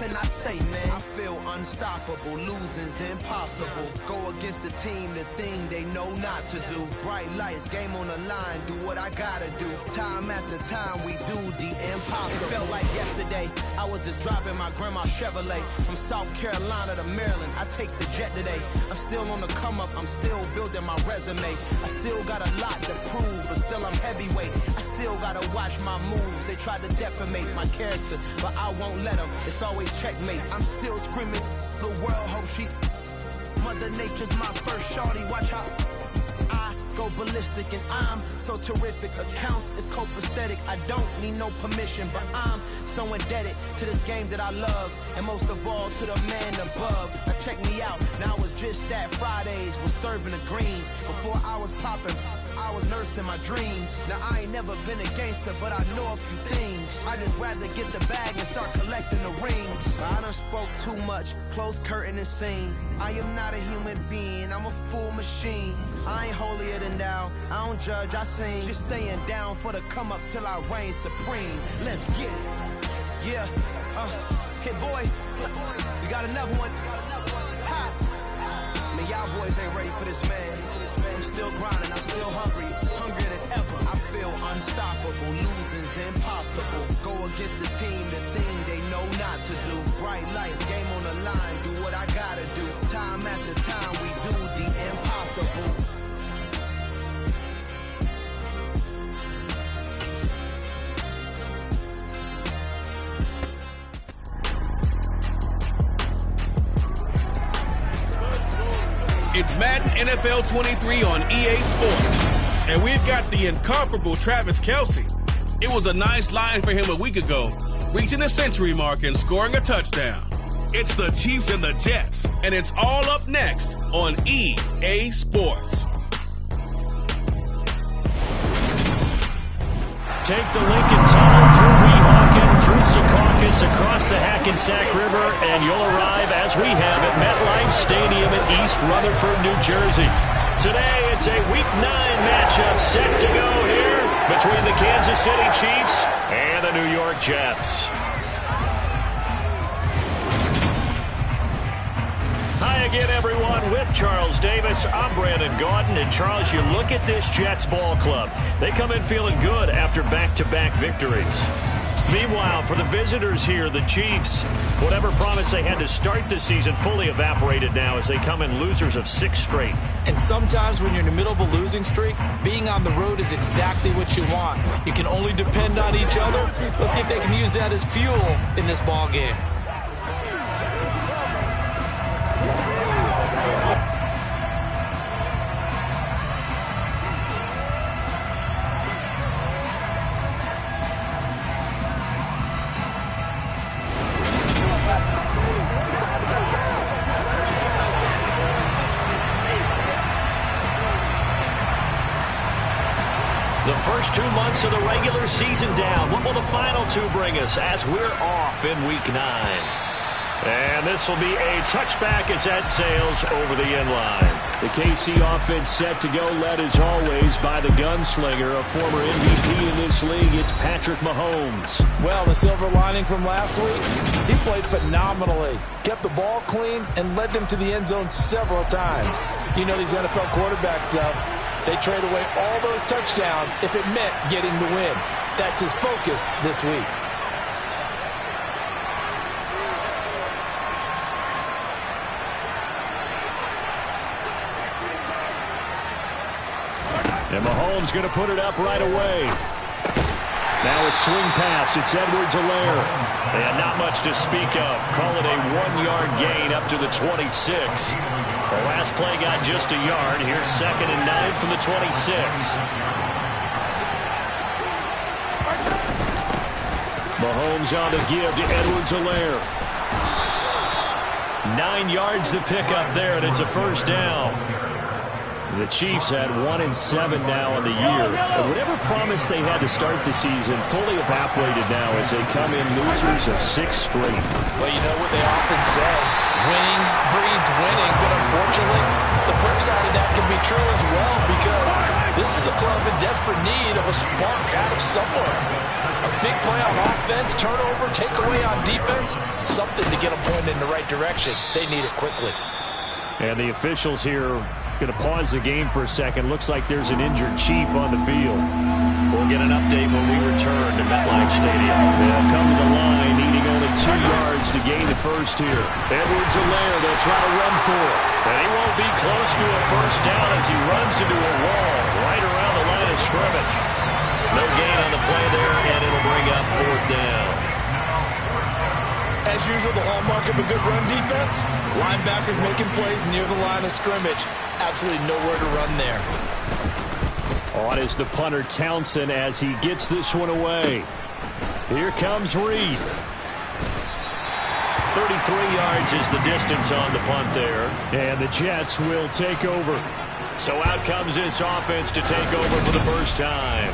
can I say, man? I feel unstoppable, losing's impossible. Go against the team, the thing they know not to do. Bright lights, game on the line, do what I gotta do. Time after time, we do the impossible. It felt like yesterday, I was just driving my grandma's Chevrolet. From South Carolina to Maryland, I take the jet today. I'm still on the come up, I'm still building my resume. I still got a lot to prove, but still I'm heavyweight. I still gotta watch my moves. They try to defamate my character, but I won't let them. It's always checkmate. I'm still screaming, the world hope she. Mother Nature's my first shorty. Watch how I go ballistic, and I'm so terrific. Accounts is copacetic. I don't need no permission, but I'm so indebted to this game that I love, and most of all to the man above. Now check me out. Now it's just that Fridays was serving the greens. Before I was popping, I was nursing my dreams. Now I ain't never been a gangster, but I know a few things. I just rather get the bag and start collecting the rings. But I done spoke too much, close curtain and scene. I am not a human being, I'm a full machine. I ain't holier than thou, I don't judge, I sing. Just staying down for the come up till I reign supreme. Let's get it. Yeah, hit boy, we got another one. Ha. Man, y'all boys ain't ready for this, man. I'm still grinding, I'm still hungry, hungrier than ever. I feel unstoppable, losing's impossible. Go against the team, the thing they know not to do. Bright lights, game on the line, do what I gotta do. Time after time, we do the impossible. It's Madden NFL 23 on EA Sports. And we've got the incomparable Travis Kelce. It was a nice line for him a week ago, reaching the century mark and scoring a touchdown. It's the Chiefs and the Jets, and it's all up next on EA Sports. Take the Lincoln Tunnel through Weehawken, through Secaucus, across the Hackensack River, and you'll arrive, as we have, at MetLife Stadium in East Rutherford, New Jersey. Today, it's a Week 9 matchup set to go here between the Kansas City Chiefs and the New York Jets. Hi again, everyone. With Charles Davis, I'm Brandon Gaudin. And Charles, you look at this Jets ball club. They come in feeling good after back-to-back victories. Meanwhile, for the visitors here, the Chiefs, whatever promise they had to start the season fully evaporated now as they come in losers of 6 straight. And sometimes when you're in the middle of a losing streak, being on the road is exactly what you want. You can only depend on each other. Let's see if they can use that as fuel in this ball game. The first 2 months of the regular season down. What will the final 2 bring us as we're off in Week 9? And this will be a touchback as that sails over the end line. The KC offense set to go, led as always by the gunslinger, a former MVP in this league. It's Patrick Mahomes. Well, the silver lining from last week, he played phenomenally. Kept the ball clean and led them to the end zone several times. You know these NFL quarterbacks, though. They trade away all those touchdowns if it meant getting the win. That's his focus this week. And Mahomes going to put it up right away. Now a swing pass. It's Edwards-Helaire. And not much to speak of. Call it a 1-yard gain up to the 26. The last play got just a yard. Here's 2nd and 9 from the 26. Mahomes on to give to Edwards-Helaire. 9 yards to pick up there, and it's a first down. The Chiefs had 1-7 now on the year. And whatever promise they had to start the season fully evaporated now as they come in losers of 6 straight. Well, you know what they often say. Winning breeds winning, but unfortunately, the flip side of that can be true as well, because this is a club in desperate need of a spark out of somewhere. A big play on offense, turnover, takeaway on defense, something to get them pointed in the right direction. They need it quickly. And the officials here going to pause the game for a second. Looks like there's an injured Chief on the field. We'll get an update when we return to MetLife Stadium. They'll come to the line, needing only 2 yards to gain the first here. Edwards-Helaire, they'll try to run for it. And he won't be close to a first down as he runs into a wall right around the line of scrimmage. No gain on the play there, and it'll bring up 4th down. As usual, the hallmark of a good run defense, linebackers making plays near the line of scrimmage. Absolutely nowhere to run there. On is the punter Townsend as he gets this one away. Here comes Reed. 33 yards is the distance on the punt there. And the Jets will take over. So out comes this offense to take over for the first time.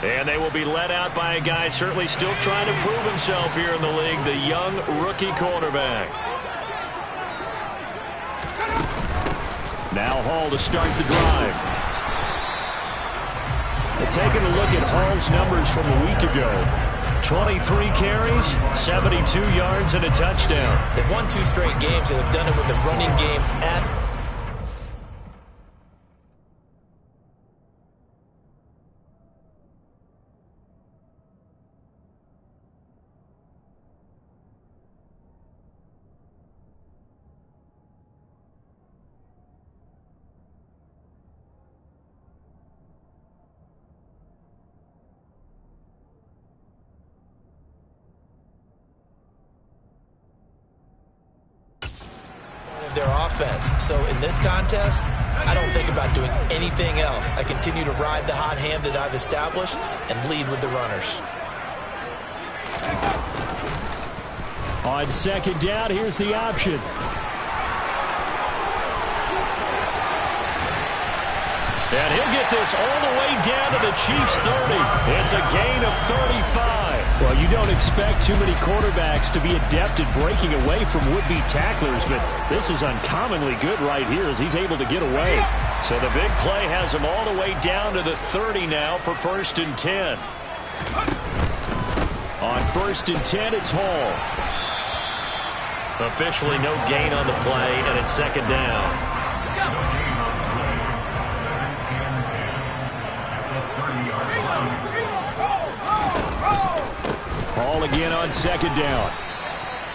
And they will be led out by a guy certainly still trying to prove himself here in the league, the young rookie quarterback. Now Hall to start the drive. And taking a look at Hall's numbers from a week ago. 23 carries, 72 yards, and a touchdown. They've won 2 straight games, and they've done it with the running game at their offense. So in this contest, I don't think about doing anything else. I continue to ride the hot hand that I've established and lead with the runners. On second down, here's the option. And he'll get this all the way down to the Chiefs' 30. It's a gain of 35. Well, you don't expect too many quarterbacks to be adept at breaking away from would-be tacklers, but this is uncommonly good right here as he's able to get away. So the big play has him all the way down to the 30 now for 1st and 10. On 1st and 10, it's Hall. Officially no gain on the play, and it's 2nd down. Hall again on 2nd down.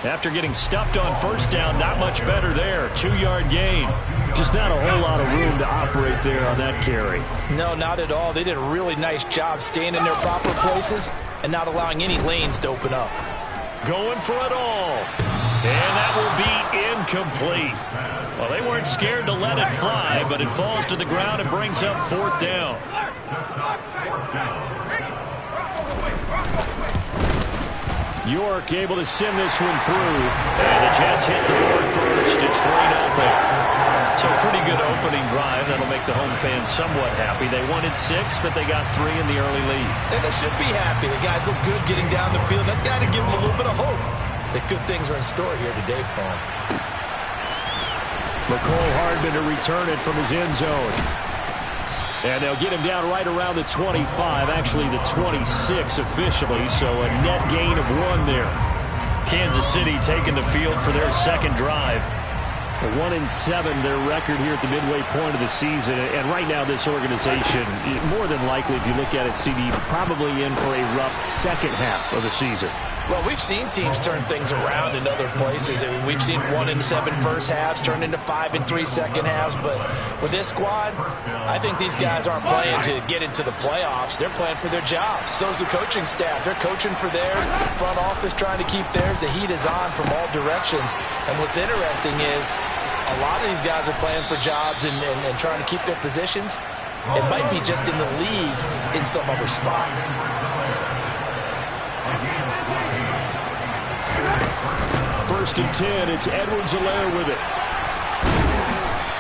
After getting stuffed on 1st down, not much better there. 2-yard gain. Just not a whole lot of room to operate there on that carry. No, not at all. They did a really nice job staying in their proper places and not allowing any lanes to open up. Going for it all. And that will be incomplete. Well, they weren't scared to let it fly, but it falls to the ground and brings up 4th down. York able to send this one through. And the Jets hit the board first. It's 3-0. So a pretty good opening drive. That'll make the home fans somewhat happy. They wanted 6, but they got 3 in the early lead. And they should be happy. The guys look good getting down the field. That's got to give them a little bit of hope that good things are in store here today for them. McCole Hardman to return it from his end zone. And they'll get him down right around the 25, actually the 26 officially, so a net gain of 1 there. Kansas City taking the field for their 2nd drive. 1-7 their record here at the midway point of the season, and right now this organization, more than likely if you look at it, CD, probably in for a rough second half of the season. Well, we've seen teams turn things around in other places. I mean, we've seen 1-7 first halves turn into 5-3 second halves. But with this squad, I think these guys aren't playing to get into the playoffs. They're playing for their jobs. So's the coaching staff. They're coaching for theirs. Front office trying to keep theirs. The heat is on from all directions. And what's interesting is a lot of these guys are playing for jobs and trying to keep their positions. It might be just in the league in some other spot. First and 10, it's Edwards-Helaire with it.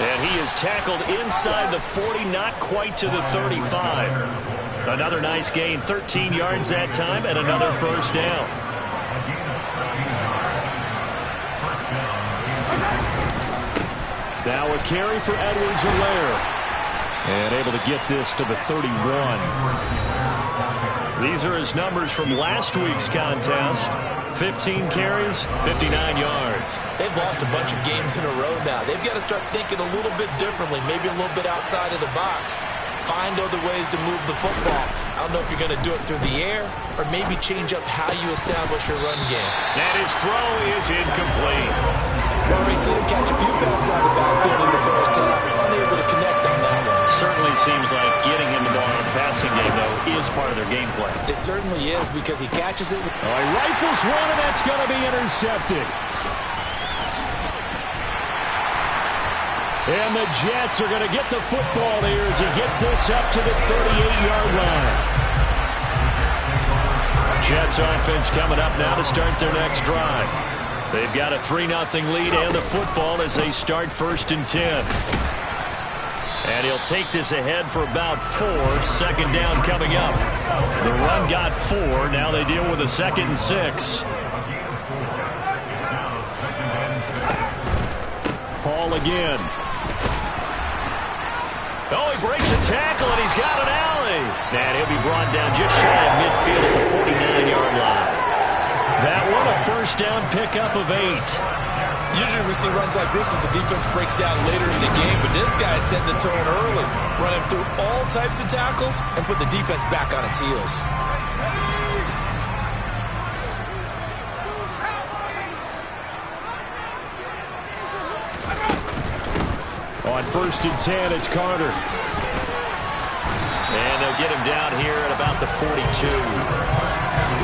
And he is tackled inside the 40, not quite to the 35. Another nice gain, 13 yards that time, and another first down. Now a carry for Edwards-Helaire. And able to get this to the 31. These are his numbers from last week's contest. 15 carries, 59 yards. They've lost a bunch of games in a row now. They've got to start thinking a little bit differently, maybe a little bit outside of the box. Find other ways to move the football. I don't know if you're going to do it through the air or maybe change up how you establish your run game. And his throw is incomplete. We've already seen him catch a few passes out of the backfield in the first half, unable to connect on that one. Certainly seems like getting him the ball in the passing game, though, is part of their game plan. It certainly is because he catches it. He rifles one, and that's going to be intercepted. And the Jets are going to get the football here as he gets this up to the 38-yard line. Jets offense coming up now to start their next drive. They've got a 3-0 lead and the football as they start 1st and 10. And he'll take this ahead for about 4. 2nd down coming up. The run got 4. Now they deal with a 2nd and 6. Paul again. Oh, he breaks a tackle, and he's got an alley. And he'll be brought down just shy of midfield at the 49-yard line. That one, a 1st down pickup of 8. Usually we see runs like this as the defense breaks down later in the game, but this guy's setting the tone early, running through all types of tackles and put the defense back on its heels. On 1st and 10, it's Carter. And they'll get him down here at about the 42.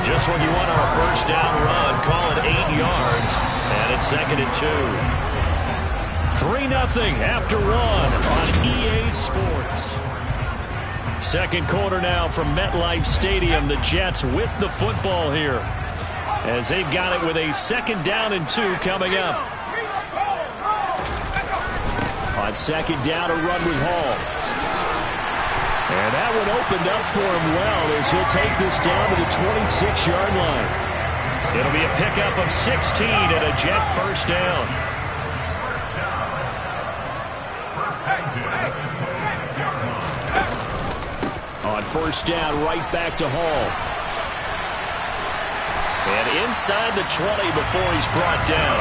Just what you want on a 1st down run. Call it 8 yards. And it's 2nd and 2. 3-0 after 1 on EA Sports. 2nd quarter now from MetLife Stadium. The Jets with the football here, as they've got it with a 2nd down and 2 coming up. On 2nd down, a run with Hall. And that one opened up for him well as he'll take this down to the 26-yard line. It'll be a pickup of 16 and a Jet 1st down. On 1st down, right back to Hall. And inside the 20 before he's brought down.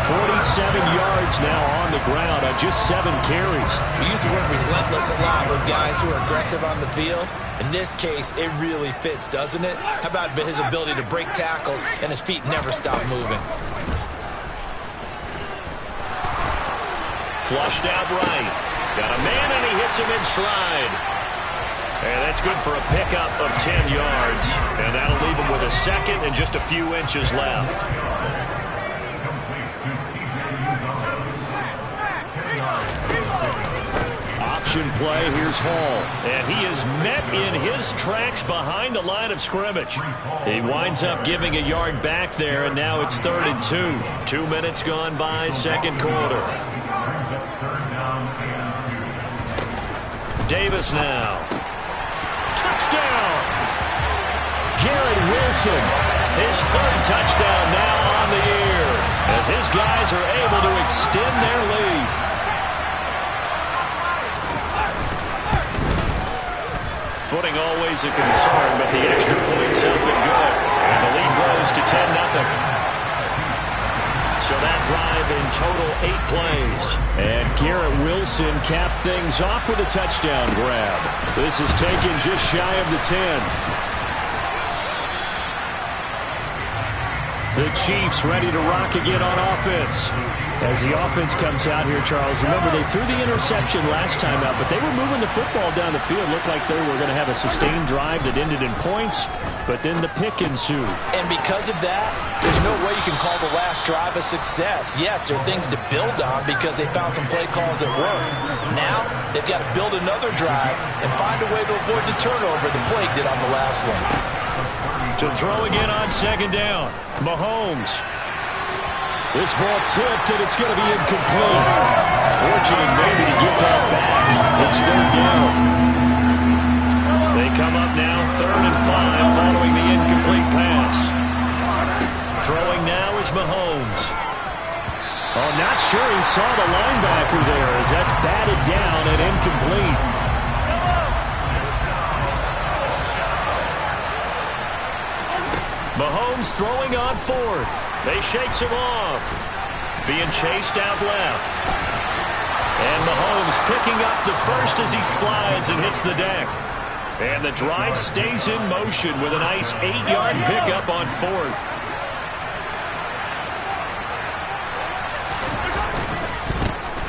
47 yards now on the ground on just 7 carries. We use the word relentless a lot with guys who are aggressive on the field. In this case, it really fits, doesn't it? How about his ability to break tackles and his feet never stop moving? Flushed out right. Got a man and he hits him in stride. And that's good for a pickup of 10 yards. And that'll leave him with a 2nd and just a few inches left. Option play, here's Hall. And he is met in his tracks behind the line of scrimmage. He winds up giving a yard back there, and now it's 3rd and 2. 2 minutes gone by, 2nd quarter. Davis now. Touchdown! Garrett Wilson, his 3rd touchdown now on the year, as his guys are able to extend their lead. Footing always a concern, but the extra points have been good. And the lead grows to 10-0. So that drive in total 8 plays. And Garrett Wilson capped things off with a touchdown grab. This is taken just shy of the 10. The Chiefs ready to rock again on offense. As the offense comes out here, Charles, remember they threw the interception last time out, but they were moving the football down the field. Looked like they were going to have a sustained drive that ended in points, but then the pick ensued. And because of that, there's no way you can call the last drive a success. Yes, there are things to build on because they found some play calls that work. Now, they've got to build another drive and find a way to avoid the turnover the Plague did on the last one. To throw again on 2nd down, Mahomes. This ball tipped, and it's going to be incomplete. Fortunate maybe to get that back. It's 3rd down. They come up now 3rd and 5 following the incomplete pass. Throwing now is Mahomes. Oh, not sure he saw the linebacker there as that's batted down and incomplete. Mahomes throwing on fourth. They shakes him off. Being chased out left. And Mahomes picking up the first as he slides and hits the deck. And the drive stays in motion with a nice 8-yard pickup on fourth.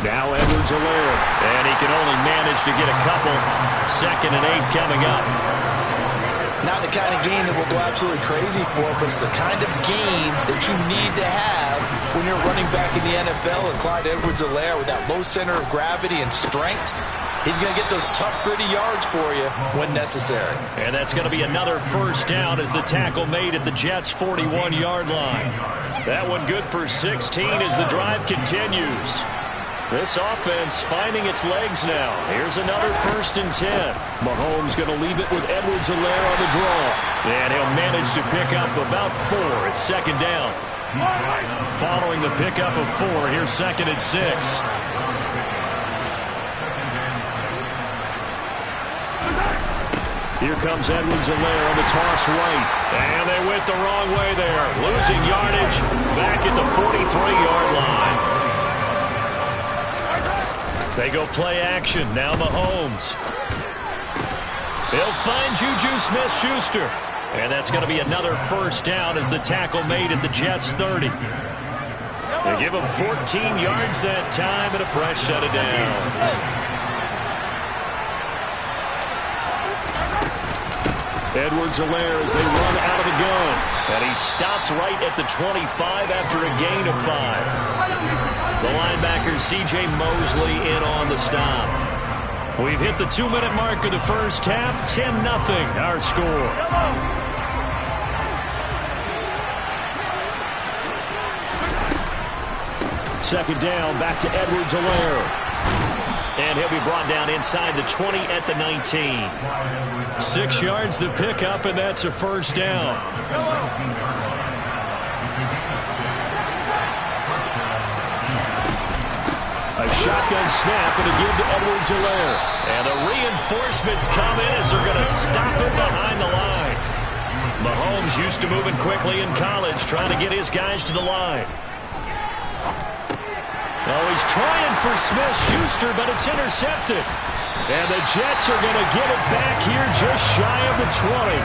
Now Edwards-Helaire, and he can only manage to get a couple. 2nd and 8 coming up. Not the kind of game that will go absolutely crazy for, but it's the kind of game that you need to have when you're running back in the NFL. And Clyde Edwards-Helaire, with that low center of gravity and strength, he's going to get those tough, gritty yards for you when necessary. And that's going to be another first down as the tackle made at the Jets' 41-yard line. That one good for 16 as the drive continues. This offense finding its legs now. Here's another 1st and 10. Mahomes going to leave it with Edwards-Helaire on the draw. And he'll manage to pick up about 4 at 2nd down. Following the pickup of 4, here's 2nd and 6. Here comes Edwards-Helaire on the toss right. And they went the wrong way there. Losing yardage back at the 43-yard line. They go play action. Now Mahomes. They'll find Juju Smith-Schuster. And that's going to be another first down as the tackle made at the Jets' 30. They give him 14 yards that time and a fresh set of downs. Edwards-Helaire as they run out of the gun. And he stopped right at the 25 after a gain of 5. The linebacker C.J. Mosley in on the stop. We've hit the 2-minute mark of the first half. 10-0 our score. Second down, back to Edwards-Helaire. And he'll be brought down inside the 20 at the 19. 6 yards the pickup, and that's a first down. A shotgun snap and a give to Edwards-Helaire. And the reinforcements come in as they're going to stop him behind the line. Mahomes used to moving quickly in college, trying to get his guys to the line. Oh, he's trying for Smith-Schuster, but it's intercepted. And the Jets are going to get it back here just shy of the 20.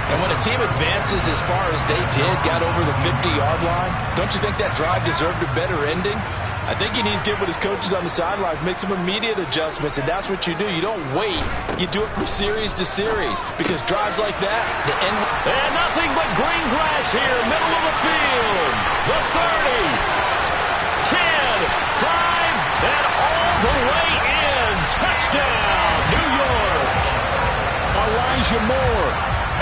And when a team advances as far as they did, got over the 50-yard line, don't you think that drive deserved a better ending? I think he needs to get with his coaches on the sidelines, make some immediate adjustments, and that's what you do. You don't wait. You do it from series to series, because drives like that, the end. And nothing but green grass here, middle of the field. The 30, 10, 5, and all the way in. Touchdown, New York. Elijah Moore.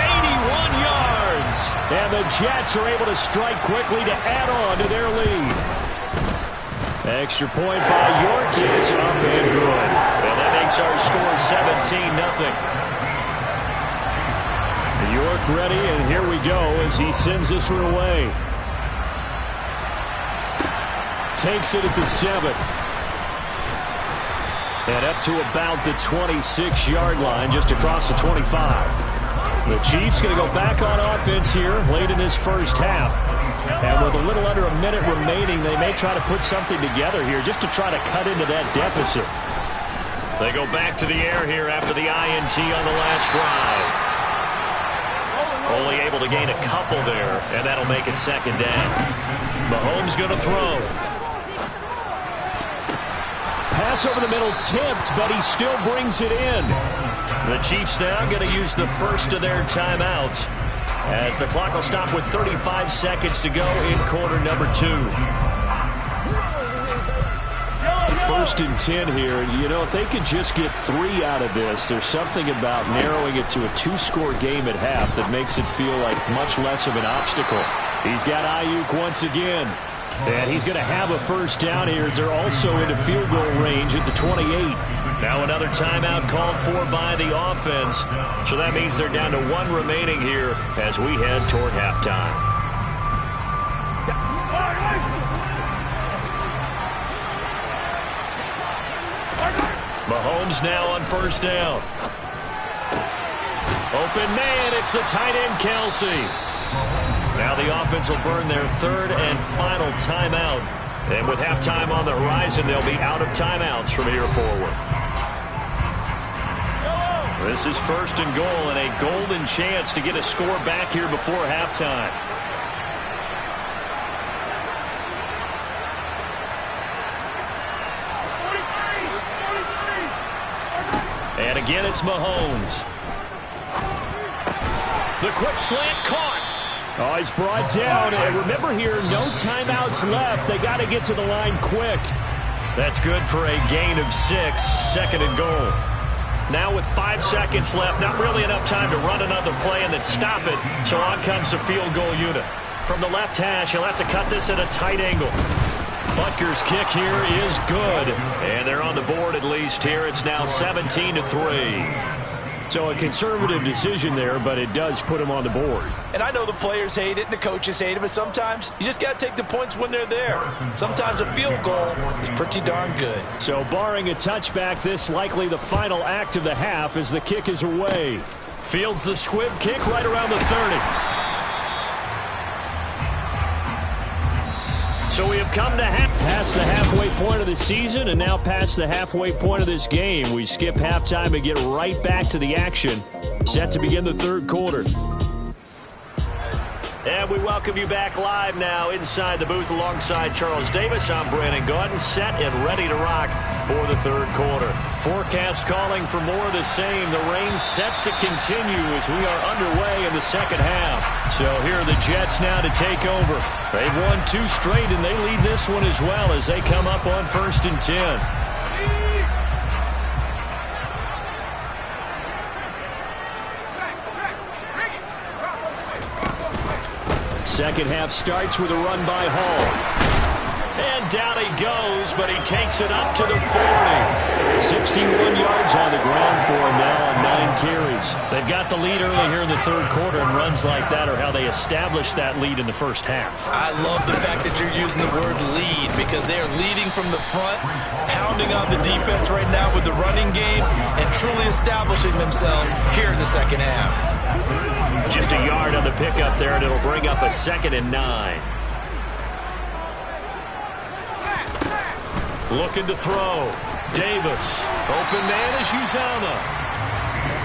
81 yards. And the Jets are able to strike quickly to add on to their lead. Extra point by York is up and good. And that makes our score 17-0. York ready, and here we go as he sends this one away. Takes it at the 7. And up to about the 26-yard line, just across the 25. The Chiefs going to go back on offense here late in this first half. And with a little under a minute remaining, they may try to put something together here just to try to cut into that deficit. They go back to the air here after the INT on the last drive. Only able to gain a couple there, and that'll make it second down. Mahomes going to throw. Pass over the middle tipped, but he still brings it in. The Chiefs now going to use the first of their timeouts as the clock will stop with 35 seconds to go in quarter number 2. 1st and 10 here. You know, if they could just get 3 out of this, there's something about narrowing it to a 2-score game at half that makes it feel like much less of an obstacle. He's got Ayuk once again. And he's going to have a first down here as they're also into field goal range at the 28. Now another timeout called for by the offense. So that means they're down to 1 remaining here as we head toward halftime. Mahomes now on first down. Open man, it's the tight end, Kelsey. Now the offense will burn their third and final timeout. And with halftime on the horizon, they'll be out of timeouts from here forward. This is first and goal and a golden chance to get a score back here before halftime. And again, it's Mahomes. The quick slant caught. Oh, he's brought down. And remember here, no timeouts left. They got to get to the line quick. That's good for a gain of 6, second and goal. Now with 5 seconds left, not really enough time to run another play and then stop it. So on comes the field goal unit. From the left hash, he'll have to cut this at a tight angle. Butker's kick here is good. And they're on the board at least here. It's now 17-3. So a conservative decision there, but it does put him on the board. And I know the players hate it and the coaches hate it, but sometimes you just got to take the points when they're there. Sometimes a field goal is pretty darn good. So barring a touchback, this likely the final act of the half as the kick is away. Fields the squib kick right around the 30. So we have come to past the halfway point of the season and now past the halfway point of this game. We skip halftime and get right back to the action. Set to begin the third quarter. And we welcome you back live now inside the booth alongside Charles Davis. I'm Brandon Gaudin, set and ready to rock for the third quarter. Forecast calling for more of the same. The rain set to continue as we are underway in the second half. So here are the Jets now to take over. They've won 2 straight, and they lead this one as well as they come up on 1st and 10. Second half starts with a run by Hall. And down he goes, but he takes it up to the 40. 61 yards on the ground for him now on 9 carries. They've got the lead early here in the third quarter, and runs like that are how they established that lead in the first half. I love the fact that you're using the word lead because they're leading from the front, pounding on the defense right now with the running game, and truly establishing themselves here in the second half. Just a yard on the pickup there, and it'll bring up a 2nd and 9. Looking to throw. Davis. Open man is Uzama.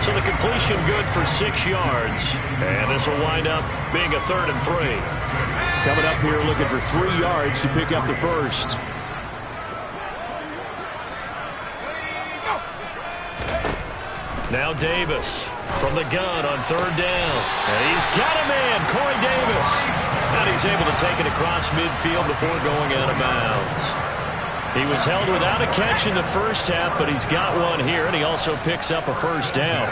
So the completion good for 6 yards. And this will wind up being a 3rd and 3. Coming up here looking for 3 yards to pick up the first. Now Davis from the gun on 3rd down. And he's got a man, Corey Davis. And he's able to take it across midfield before going out of bounds. He was held without a catch in the first half, but he's got one here, and he also picks up a 1st down.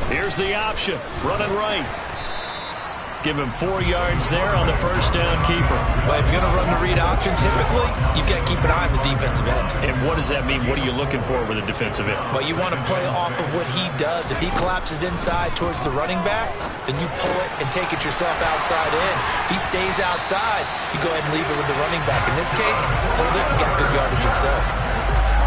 Here's the option, running right. Give him 4 yards there on the 1st down keeper. But if you're going to run the read option, typically, you've got to keep an eye on the defensive end. And what does that mean? What are you looking for with a defensive end? Well, you want to play off of what he does. If he collapses inside towards the running back, then you pull it and take it yourself outside in. If he stays outside, you go ahead and leave it with the running back. In this case, pulled it and got good yardage himself.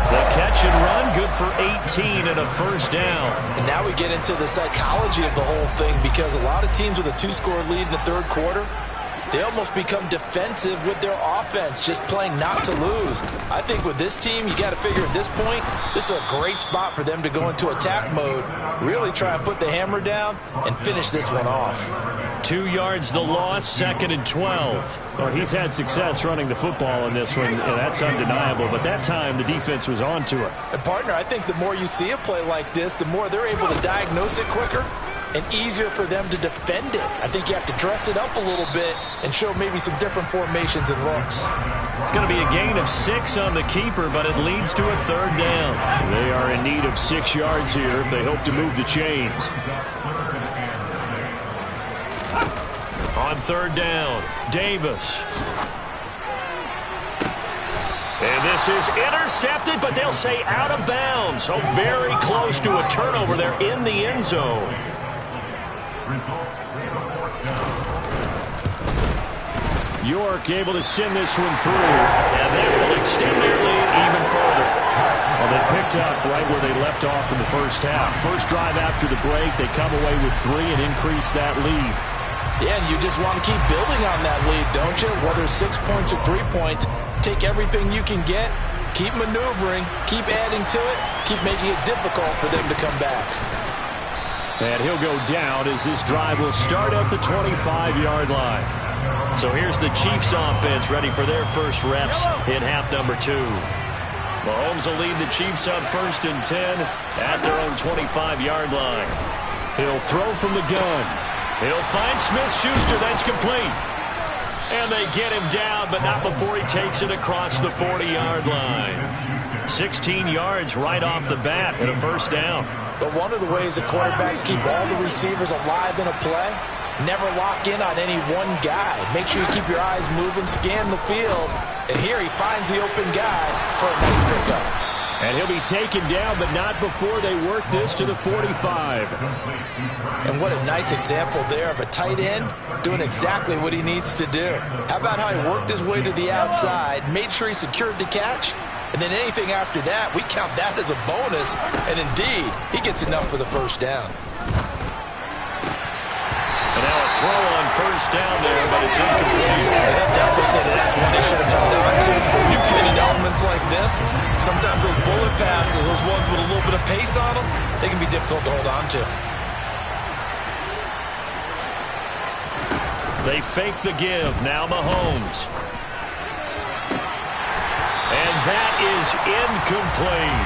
The catch and run, good for 18 and a 1st down. And now we get into the psychology of the whole thing because a lot of teams with a 2-score lead in the third quarter, they almost become defensive with their offense, just playing not to lose. I think with this team, you got to figure at this point, this is a great spot for them to go into attack mode, really try and put the hammer down and finish this one off. 2 yards the loss, 2nd and 12. Well, he's had success running the football in this one, and that's undeniable. But that time, the defense was on to it. And, partner, I think the more you see a play like this, the more they're able to diagnose it quicker and easier for them to defend it. I think you have to dress it up a little bit and show maybe some different formations and looks. It's going to be a gain of 6 on the keeper, but it leads to a 3rd down. They are in need of 6 yards here if they hope to move the chains. On 3rd down, Davis. And this is intercepted, but they'll say out of bounds. So very close to a turnover there in the end zone. York able to send this one through. And they will extend their lead even further. Well, they picked up right where they left off in the first half. First drive after the break, they come away with 3 and increase that lead. Yeah, and you just want to keep building on that lead, don't you? Whether it's 6 points or 3 points, take everything you can get, keep maneuvering, keep adding to it, keep making it difficult for them to come back. And he'll go down as this drive will start at the 25-yard line. So here's the Chiefs offense ready for their first reps in half number 2. Mahomes will lead the Chiefs up 1st and 10 at their own 25-yard line. He'll throw from the gun. He'll find Smith-Schuster. That's complete. And they get him down, but not before he takes it across the 40-yard line. 16 yards right off the bat and a first down. But one of the ways that quarterbacks keep all the receivers alive in a play, never lock in on any one guy. Make sure you keep your eyes moving, scan the field. And here he finds the open guy for a nice pickup. And he'll be taken down, but not before they work this to the 45. And what a nice example there of a tight end doing exactly what he needs to do. How about how he worked his way to the outside, made sure he secured the catch, and then anything after that, we count that as a bonus. And indeed, he gets enough for the first down. And now a throw on first down there, but it's incomplete. They'll definitely say that that's one they should have held on to. You get in elements like this, sometimes those bullet passes, those ones with a little bit of pace on them, they can be difficult to hold on to. They fake the give. Now Mahomes. And that is incomplete.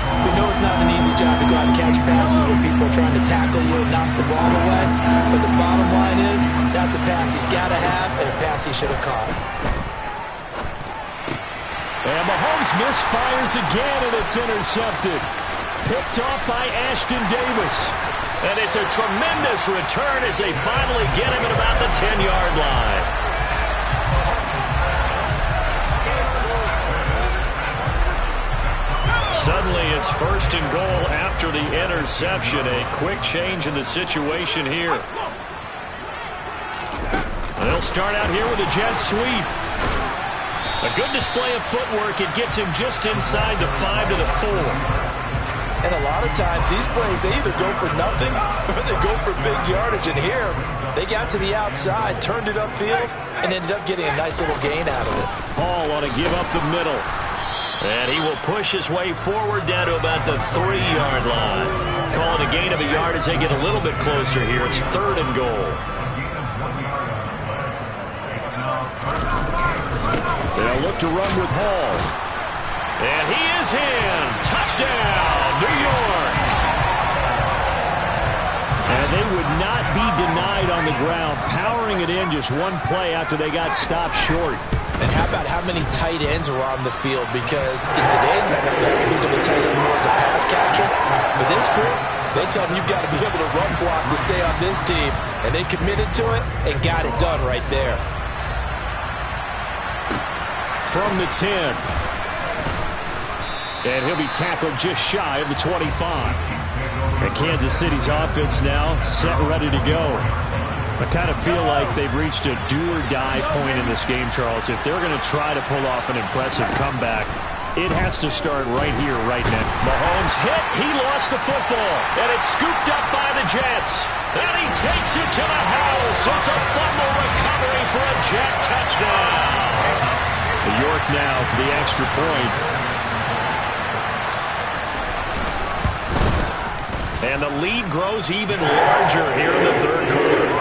We know it's not an easy job to go out and catch passes when people are trying to tackle you and knock the ball away. But the bottom line is, that's a pass he's got to have and a pass he should have caught. And Mahomes misfires again, and it's intercepted. Picked off by Ashton Davis. And it's a tremendous return as they finally get him at about the 10-yard line. Suddenly, it's 1st and goal after the interception. A quick change in the situation here. They'll start out here with a jet sweep. A good display of footwork. It gets him just inside the 5 to the 4. And a lot of times, these plays, they either go for nothing or they go for big yardage. And here, they got to the outside, turned it upfield, and ended up getting a nice little gain out of it. Hall on to give up the middle. And he will push his way forward down to about the 3-yard line. Calling a gain of a yard as they get a little bit closer here. It's 3rd and goal. They'll look to run with Hall. And he is in. Touchdown, New York. And they would not be denied on the ground, powering it in just one play after they got stopped short. And how about how many tight ends are on the field? Because in today's NFL, we think of the tight end more as a pass catcher. But this group, they tell them you've got to be able to run block to stay on this team. And they committed to it and got it done right there. From the 10. And he'll be tackled just shy of the 25. And Kansas City's offense now set, ready to go. I kind of feel like they've reached a do-or-die point in this game, Charles. If they're going to try to pull off an impressive comeback, it has to start right here, right now. Mahomes hit. He lost the football. And it's scooped up by the Jets. And he takes it to the house. It's a fumble recovery for a Jet touchdown. New York now for the extra point. And the lead grows even larger here in the 3rd quarter.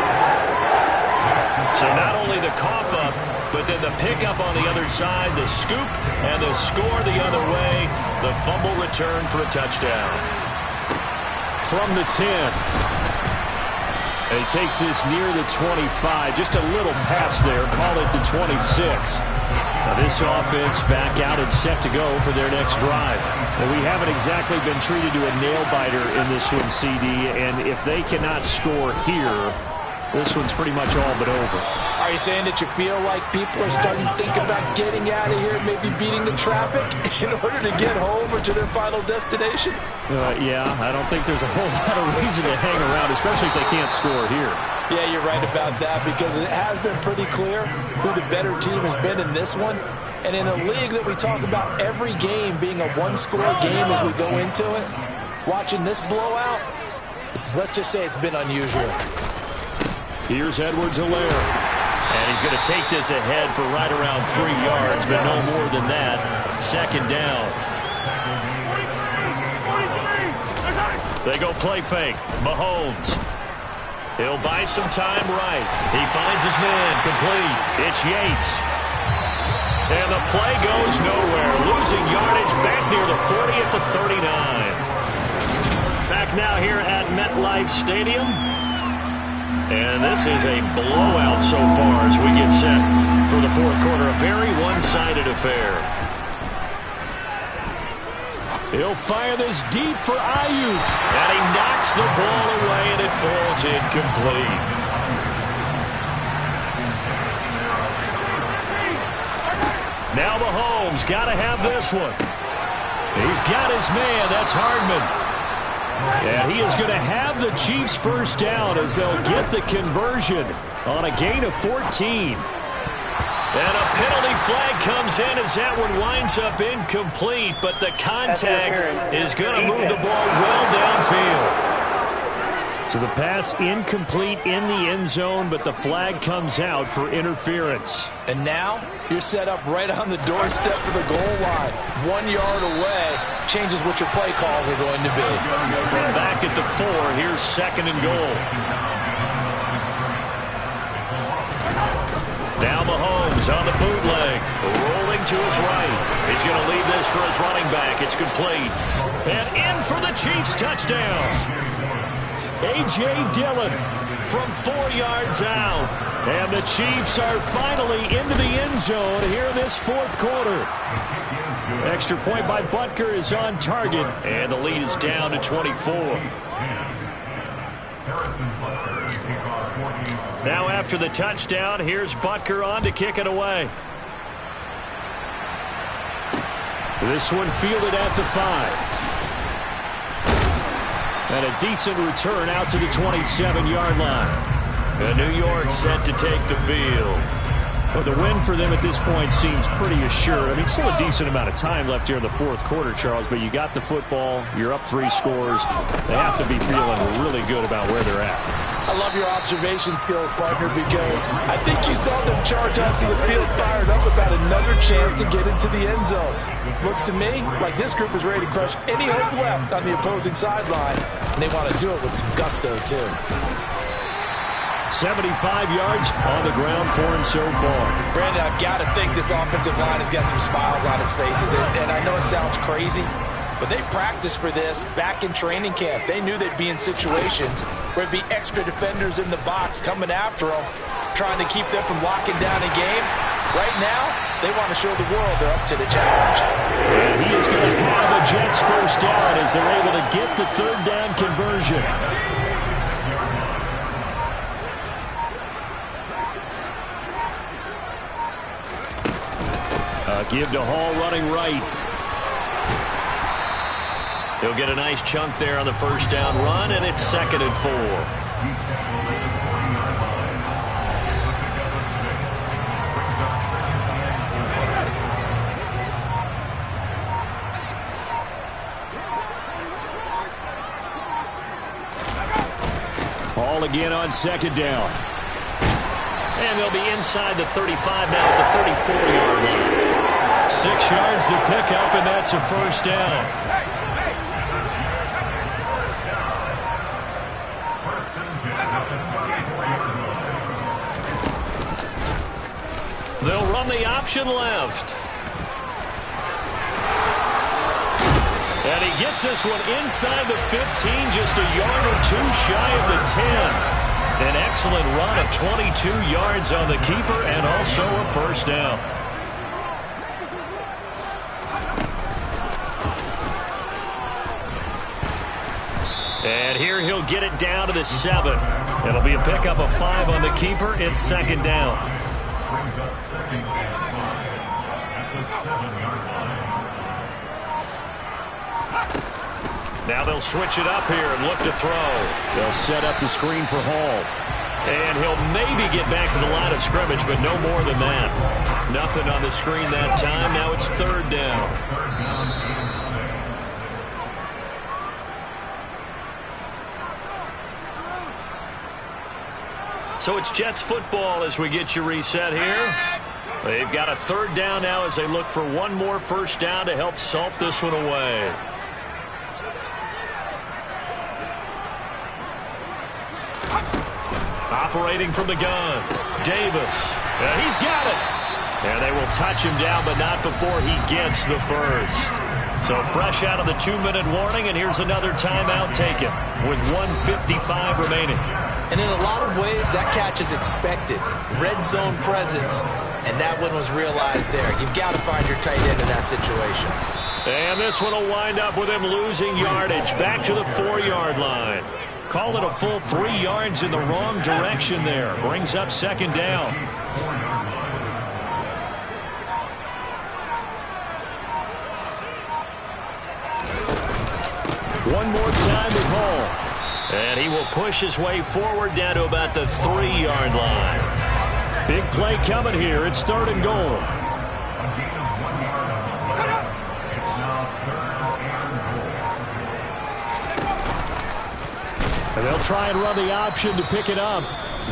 So not only the cough up, but then the pickup on the other side, the scoop, and the score the other way. The fumble return for a touchdown. From the 10. And he takes this near the 25. Just a little pass there. Call it the 26. Now this offense back out and set to go for their next drive. Well, we haven't exactly been treated to a nail-biter in this one, CD. And if they cannot score here, this one's pretty much all but over. Are you saying that you feel like people are starting to think about getting out of here, maybe beating the traffic in order to get home or to their final destination? Yeah, I don't think there's a whole lot of reason to hang around, especially if they can't score here. Yeah, you're right about that, because it has been pretty clear who the better team has been in this one. And in a league that we talk about every game being a one-score game as we go into it, watching this blowout, let's just say it's been unusual. Here's Edwards-Helaire. And he's going to take this ahead for right around 3 yards, but no more than that. Second down. They go play fake. Mahomes. He'll buy some time right. He finds his man complete. It's Yates. And the play goes nowhere. Losing yardage back near the 40 at the 39. Back now here at MetLife Stadium. And this is a blowout so far as we get set for the fourth quarter. A very one-sided affair. He'll fire this deep for Ayuk. And he knocks the ball away, and it falls incomplete. Now Mahomes got to have this one. He's got his man. That's Hardman. And he is going to have the Chiefs first down as they'll get the conversion on a gain of 14. And a penalty flag comes in as that one winds up incomplete, but the contact is going to move the ball well downfield. So the pass incomplete in the end zone, but the flag comes out for interference. And now you're set up right on the doorstep of the goal line. 1 yard away changes what your play calls are going to be. From back at the 4, here's second and goal. Now Mahomes on the bootleg, rolling to his right. He's going to lead this for his running back. It's complete. And in for the Chiefs touchdown. A.J. Dillon from 4 yards out. And the Chiefs are finally into the end zone here in this fourth quarter. Extra point by Butker is on target. And the lead is down to 24. Now after the touchdown, here's Butker on to kick it away. This one fielded at the 5. And a decent return out to the 27-yard line. And New York set to take the field. Well, the win for them at this point seems pretty assured. I mean, still a decent amount of time left here in the fourth quarter, Charles, but you got the football, you're up 3 scores. They have to be feeling really good about where they're at. I love your observation skills, partner, because I think you saw them charge onto the field fired up about another chance to get into the end zone. Looks to me like this group is ready to crush any hope left on the opposing sideline, and they want to do it with some gusto, too. 75 yards on the ground for him so far. Brandon, I've got to think this offensive line has got some smiles on its faces, and I know it sounds crazy, but they practiced for this back in training camp. They knew they'd be in situations where it'd be extra defenders in the box coming after them, trying to keep them from locking down a game. Right now, they want to show the world they're up to the challenge. And he is going to have a Jets first down as they're able to get the third down conversion. Give to Hall running right. He'll get a nice chunk there on the first down run, and it's 2nd and 4. Hall again on 2nd down. And they'll be inside the 35 now at the 34-yard line. 6 yards to pick up, and that's a first down. They'll run the option left. And he gets this one inside the 15, just a yard or 2 shy of the 10. An excellent run of 22 yards on the keeper and also a first down. And here he'll get it down to the 7. It'll be a pickup of 5 on the keeper. It's second down. Now they'll switch it up here and look to throw. They'll set up the screen for Hall. And he'll maybe get back to the line of scrimmage, but no more than that. Nothing on the screen that time. Now it's third down. So it's Jets football as we get you reset here. They've got a third down now as they look for one more first down to help salt this one away. Operating from the gun, Davis. He's got it. And they will touch him down, but not before he gets the first. So fresh out of the 2-minute warning, and here's another timeout taken with 1:55 remaining. And in a lot of ways, that catch is expected. Red zone presence, and that one was realized there. You've got to find your tight end in that situation. And this one will wind up with him losing yardage back to the 4-yard line. Call it a full 3 yards in the wrong direction there. Brings up second down. One more time with Hall. And he will push his way forward down to about the 3-yard line. Big play coming here. It's third and goal. And they'll try and run the option to pick it up.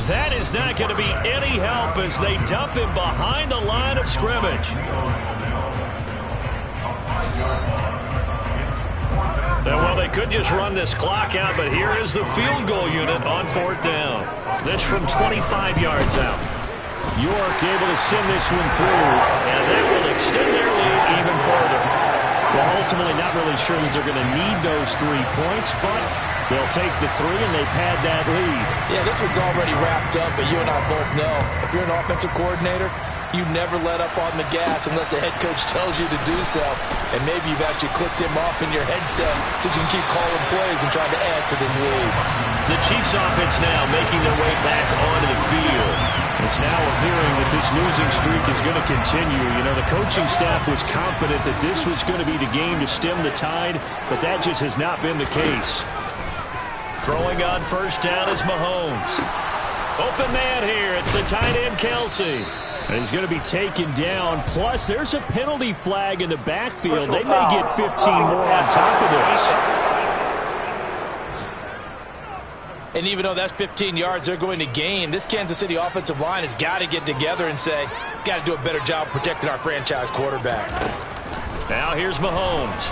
That is not going to be any help as they dump him behind the line of scrimmage. Well, they could just run this clock out, but here is the field goal unit on fourth down. This from 25 yards out. York able to send this one through, and that will extend their lead even further. Well, ultimately not really sure that they're going to need those 3 points, but they'll take the 3 and they pad that lead. Yeah, this one's already wrapped up, but you and I both know if you're an offensive coordinator, you never let up on the gas unless the head coach tells you to do so. And maybe you've actually clicked him off in your headset so you can keep calling plays and trying to add to this lead. The Chiefs offense now making their way back onto the field. It's now appearing that this losing streak is going to continue. You know, the coaching staff was confident that this was going to be the game to stem the tide, but that just has not been the case. Throwing on first down is Mahomes. Open man here. It's the tight end, Kelsey. And he's going to be taken down. Plus, there's a penalty flag in the backfield. They may get 15 more on top of this. And even though that's 15 yards they're going to gain, this Kansas City offensive line has got to get together and say, got to do a better job protecting our franchise quarterback. Now here's Mahomes.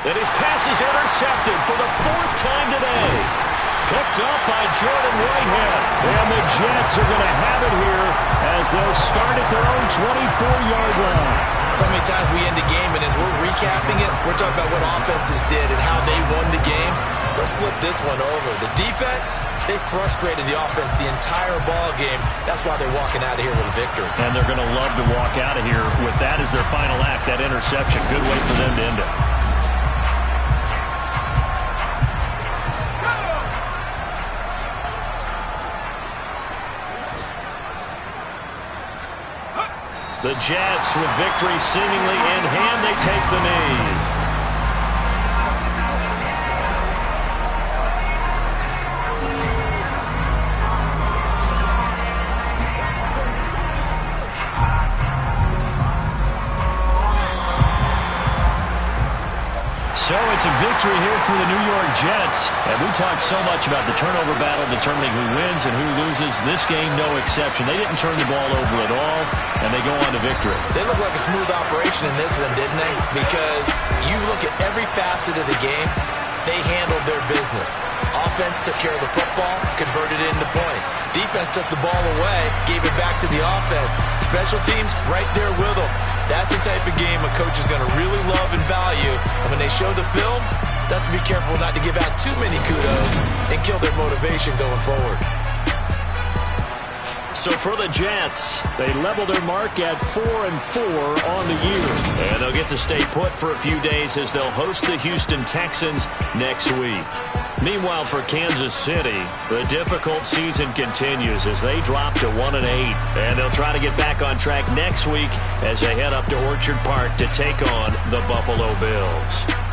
And his pass is intercepted for the 4th time today. Picked up by Jordan Whitehead. And the Jets are going to have it here as they'll start at their own 24-yard line. So many times we end the game, and as we're recapping it, we're talking about what offenses did and how they won the game. Let's flip this one over. The defense, they frustrated the offense the entire ball game. That's why they're walking out of here with a victory. And they're going to love to walk out of here with that as their final act, that interception. Good way for them to end it. The Jets, with victory seemingly in hand, they take the knee. So it's a victory here for the New York Jets. And we talked so much about the turnover battle determining who wins and who loses. This game, no exception. They didn't turn the ball over at all, and they go on to victory. They look like a smooth operation in this one, didn't they? Because you look at every facet of the game, they handled their business. Offense took care of the football, converted it into points. Defense took the ball away, gave it back to the offense. Special teams, right there with them. That's the type of game a coach is going to really love and value. And when they show the film, that's to be careful not to give out too many kudos and kill their motivation going forward. So for the Jets, they level their mark at 4-4 on the year. And they'll get to stay put for a few days as they'll host the Houston Texans next week. Meanwhile, for Kansas City, the difficult season continues as they drop to 1-8. And they'll try to get back on track next week as they head up to Orchard Park to take on the Buffalo Bills.